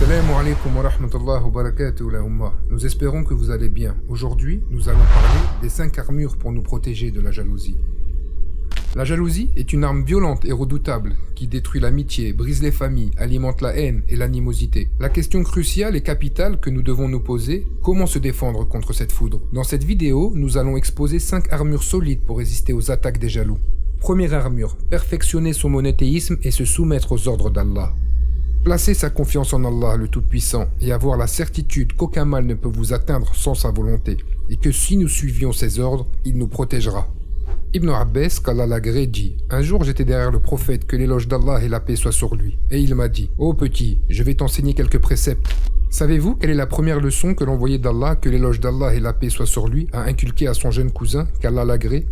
Assalamu alaikum wa rahmatullahi wa barakatuh la umma. Nous espérons que vous allez bien. Aujourd'hui, nous allons parler des 5 armures pour nous protéger de la jalousie. La jalousie est une arme violente et redoutable qui détruit l'amitié, brise les familles, alimente la haine et l'animosité. La question cruciale et capitale que nous devons nous poser, comment se défendre contre cette foudre? Dans cette vidéo, nous allons exposer 5 armures solides pour résister aux attaques des jaloux. Première armure, perfectionner son monothéisme et se soumettre aux ordres d'Allah. Placer sa confiance en Allah le Tout-Puissant et avoir la certitude qu'aucun mal ne peut vous atteindre sans sa volonté et que si nous suivions ses ordres, il nous protégera. Ibn Abbas, qu'Allah l'agrée, dit « Un jour j'étais derrière le prophète, que l'éloge d'Allah et la paix soient sur lui. Et il m'a dit « Oh petit, je vais t'enseigner quelques préceptes. Savez-vous quelle est la première leçon que l'envoyé d'Allah, que l'éloge d'Allah et la paix soient sur lui, a inculqué à son jeune cousin, qu'Allah l'agrée ?»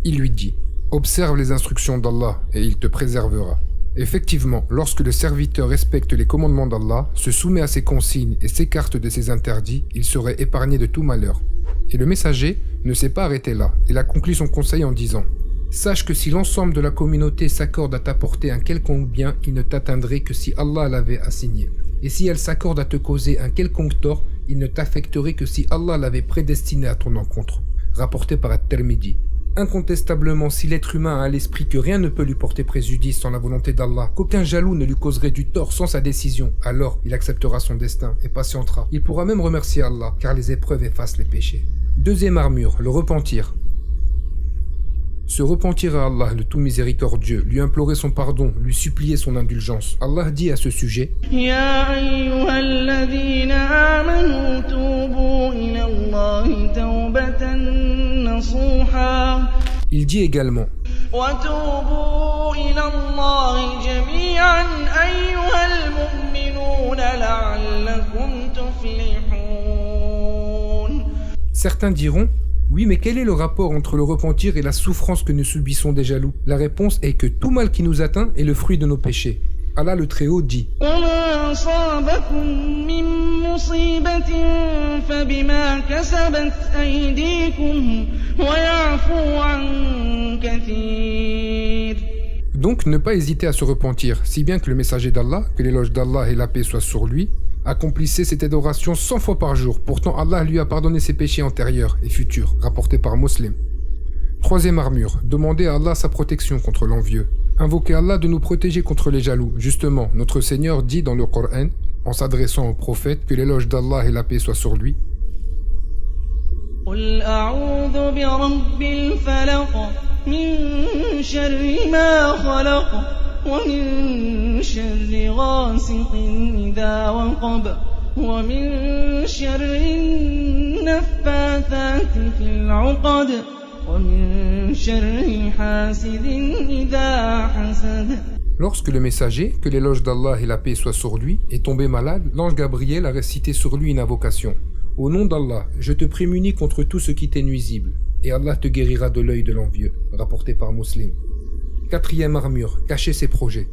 Il lui dit « Observe les instructions d'Allah et il te préservera. » Effectivement, lorsque le serviteur respecte les commandements d'Allah, se soumet à ses consignes et s'écarte de ses interdits, il serait épargné de tout malheur. Et le messager ne s'est pas arrêté là. Il a conclu son conseil en disant « Sache que si l'ensemble de la communauté s'accorde à t'apporter un quelconque bien, il ne t'atteindrait que si Allah l'avait assigné. Et si elle s'accorde à te causer un quelconque tort, il ne t'affecterait que si Allah l'avait prédestiné à ton encontre. » Rapporté par At-Tirmidhi. Incontestablement, si l'être humain a à l'esprit que rien ne peut lui porter préjudice sans la volonté d'Allah, qu'aucun jaloux ne lui causerait du tort sans sa décision, alors il acceptera son destin et patientera. Il pourra même remercier Allah, car les épreuves effacent les péchés. Deuxième armure, le repentir. Se repentir à Allah, le tout miséricordieux, lui implorer son pardon, lui supplier son indulgence. Allah dit à ce sujet Ya ayyuhalladhina amanu tubu ila Allahi tawbatan nasuha. Il dit également Wa tubu ila Allahi jami'an ayyuhal mu'minuna la'allakum tuflihun. Certains diront oui, mais quel est le rapport entre le repentir et la souffrance que nous subissons des jaloux? La réponse est que tout mal qui nous atteint est le fruit de nos péchés. Allah le Très-Haut dit Donc ne pas hésiter à se repentir, si bien que le messager d'Allah, que l'éloge d'Allah et la paix soient sur lui, accomplissait cette adoration 100 fois par jour. Pourtant Allah lui a pardonné ses péchés antérieurs et futurs, rapporté par Muslim. Troisième armure, demander à Allah sa protection contre l'envieux. Invoquer Allah de nous protéger contre les jaloux. Justement, notre Seigneur dit dans le Coran, en s'adressant au prophète, que l'éloge d'Allah et la paix soient sur lui. قُلْ أَعُوذُ بِرَبِّ الْفَلَقِ مِنْ شَرِّ مَا خَلَقَ ومن شر غاسق إذا وقب ومن شر النفاثات في العقد ومن شر حاسد إذا حسد. Lorsque le messager, que l'éloge d'Allah et la paix soient sur lui, est tombé malade, l'ange Gabriel a récité sur lui une invocation. Au nom d'Allah, je te prémunis contre tout ce qui t'est nuisible, et Allah te guérira de l'œil de l'envieux, rapporté par Muslim. Quatrième armure, cacher ses projets.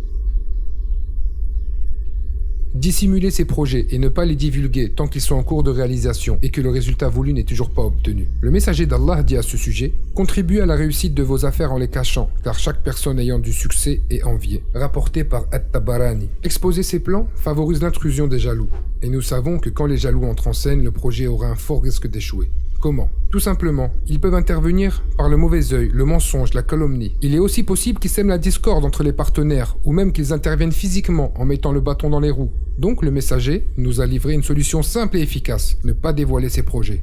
Dissimuler ses projets et ne pas les divulguer tant qu'ils sont en cours de réalisation et que le résultat voulu n'est toujours pas obtenu. Le messager d'Allah dit à ce sujet « Contribuez à la réussite de vos affaires en les cachant, car chaque personne ayant du succès est enviée. » Rapporté par At-Tabarani. Exposer ses plans favorise l'intrusion des jaloux. Et nous savons que quand les jaloux entrent en scène, le projet aura un fort risque d'échouer. Comment? Tout simplement, ils peuvent intervenir par le mauvais œil, le mensonge, la calomnie. Il est aussi possible qu'ils sèment la discorde entre les partenaires, ou même qu'ils interviennent physiquement en mettant le bâton dans les roues. Donc le messager nous a livré une solution simple et efficace, ne pas dévoiler ses projets.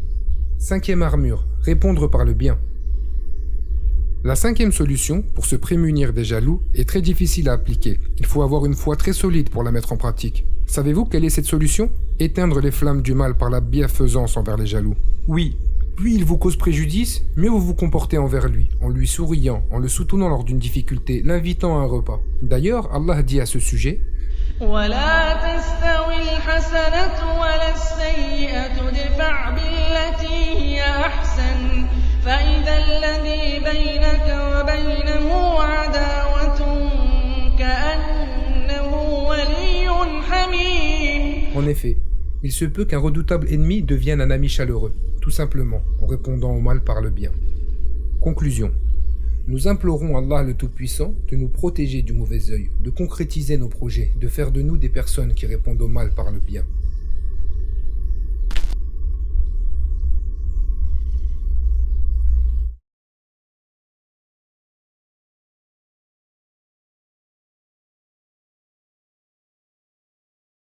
Cinquième armure, répondre par le bien. La cinquième solution, pour se prémunir des jaloux, est très difficile à appliquer. Il faut avoir une foi très solide pour la mettre en pratique. Savez-vous quelle est cette solution? Éteindre les flammes du mal par la bienfaisance envers les jaloux. Oui, plus il vous cause préjudice, mieux vous vous comportez envers lui, en lui souriant, en le soutenant lors d'une difficulté, l'invitant à un repas. D'ailleurs, Allah dit à ce sujet وَلَا تَسْتَوِي الْحَسَنَةُ وَلَا السَّيِّئَةُ ادْفَعْ بِالَّتِي هِيَ أَحْسَنُ فَإِذَا الَّذِي بَيْنَكَ وَبَيْنَهُ عَدَاوَةٌ كَأَنَّهُ وَلِيٌّ حَمِيمٌ. En effet, il se peut qu'un redoutable ennemi devienne un ami chaleureux, tout simplement en répondant au mal par le bien. Conclusion. Nous implorons Allah le Tout-Puissant de nous protéger du mauvais œil, de concrétiser nos projets, de faire de nous des personnes qui répondent au mal par le bien.